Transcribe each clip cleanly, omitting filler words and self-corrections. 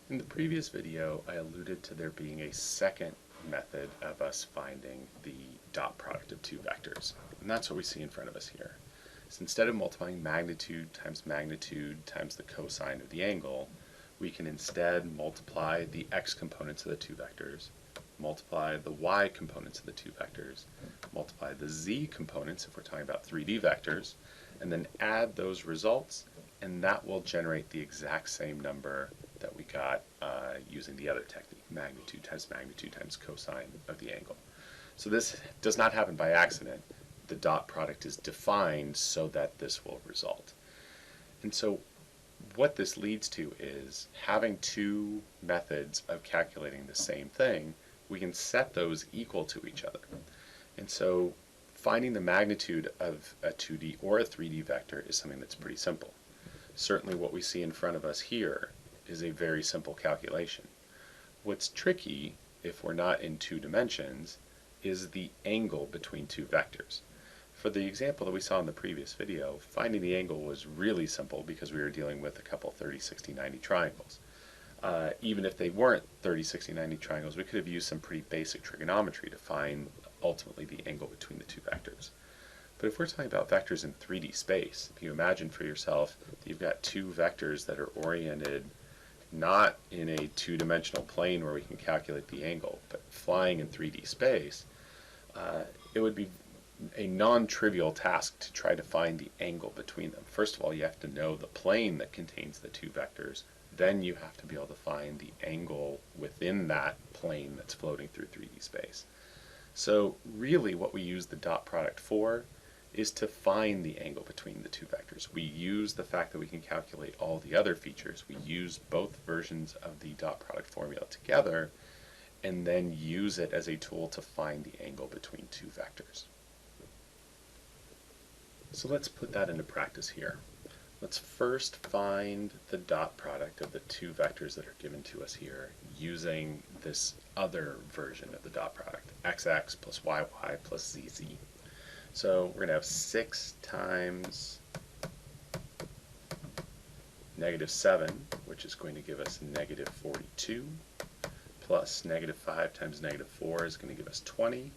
In the previous video, I alluded to there being a second method of us finding the dot product of two vectors. And that's what we see in front of us here. So instead of multiplying magnitude times the cosine of the angle, we can instead multiply the x components of the two vectors, multiply the y components of the two vectors, multiply the z components if we're talking about 3D vectors, and then add those results, and that will generate the exact same number that we got using the other technique, magnitude times cosine of the angle. So this does not happen by accident. The dot product is defined so that this will result. And so what this leads to is having two methods of calculating the same thing, we can set those equal to each other. And so finding the magnitude of a 2D or a 3D vector is something that's pretty simple. Certainly what we see in front of us here is a very simple calculation. What's tricky, if we're not in two dimensions, is the angle between two vectors. For the example that we saw in the previous video, finding the angle was really simple because we were dealing with a couple 30, 60, 90 triangles. Even if they weren't 30, 60, 90 triangles, we could have used some pretty basic trigonometry to find ultimately the angle between the two vectors. But if we're talking about vectors in 3D space, if you imagine for yourself that you've got two vectors that are oriented not in a two-dimensional plane where we can calculate the angle, but flying in 3D space, it would be a non-trivial task to try to find the angle between them. First of all, you have to know the plane that contains the two vectors. Then you have to be able to find the angle within that plane that's floating through 3D space. So really what we use the dot product for is to find the angle between the two vectors. We use the fact that we can calculate all the other features. We use both versions of the dot product formula together and then use it as a tool to find the angle between two vectors. So let's put that into practice here. Let's first find the dot product of the two vectors that are given to us here using this other version of the dot product, xx plus yy plus zz. So we're going to have 6 times negative 7, which is going to give us negative 42, plus negative 5 times negative 4 is going to give us 20,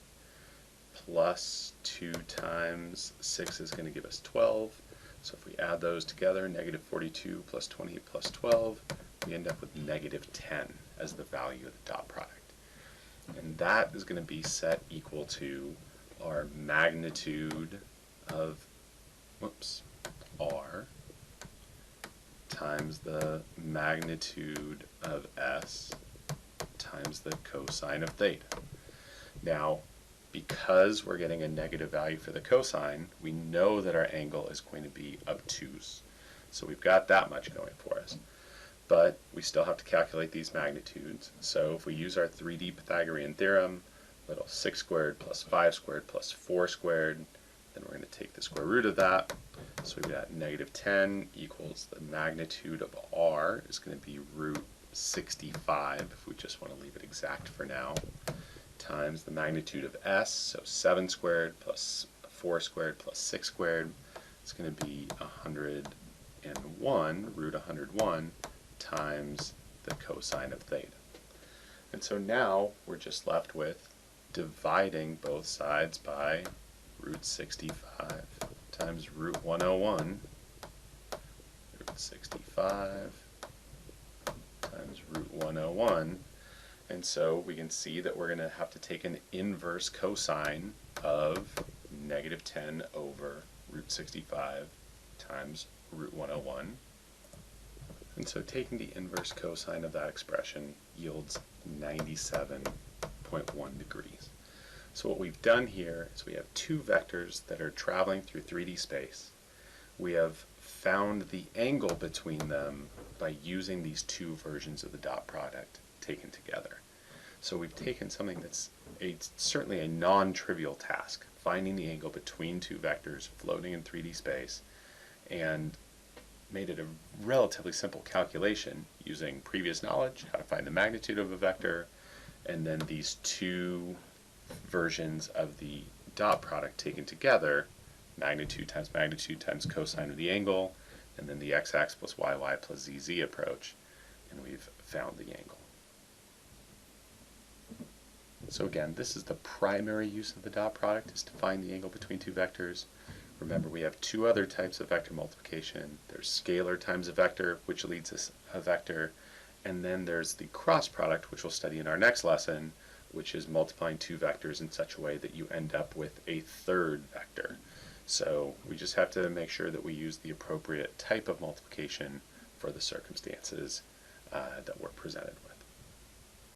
plus 2 times 6 is going to give us 12. So if we add those together, negative 42 plus 20 plus 12, we end up with negative 10 as the value of the dot product. And that is going to be set equal to our magnitude of r times the magnitude of s times the cosine of theta. Now, because we're getting a negative value for the cosine, we know that our angle is going to be obtuse. So we've got that much going for us. But we still have to calculate these magnitudes. So if we use our 3D Pythagorean Theorem, little 6 squared plus 5 squared plus 4 squared, then we're going to take the square root of that. So we've got negative 10 equals the magnitude of r is going to be root 65, if we just want to leave it exact for now, times the magnitude of s, so 7 squared plus 4 squared plus 6 squared, it's going to be 101, root 101, times the cosine of theta. And so now we're just left with dividing both sides by root 65 times root 101, root 65 times root 101. And so we can see that we're going to have to take an inverse cosine of negative 10 over root 65 times root 101. And so taking the inverse cosine of that expression yields 97.1 degrees. So what we've done here is we have two vectors that are traveling through 3D space. We have found the angle between them by using these two versions of the dot product taken together. So we've taken something that's certainly a non-trivial task, finding the angle between two vectors floating in 3D space, and made it a relatively simple calculation using previous knowledge, how to find the magnitude of a vector, and then these two versions of the dot product taken together, magnitude times cosine of the angle, and then the x-axis plus yy plus zz approach, and we've found the angle. So again, this is the primary use of the dot product, is to find the angle between two vectors. Remember, we have two other types of vector multiplication. There's scalar times a vector, which leads us a vector, and then there's the cross product, which we'll study in our next lesson, which is multiplying two vectors in such a way that you end up with a third vector. So we just have to make sure that we use the appropriate type of multiplication for the circumstances that we're presented with.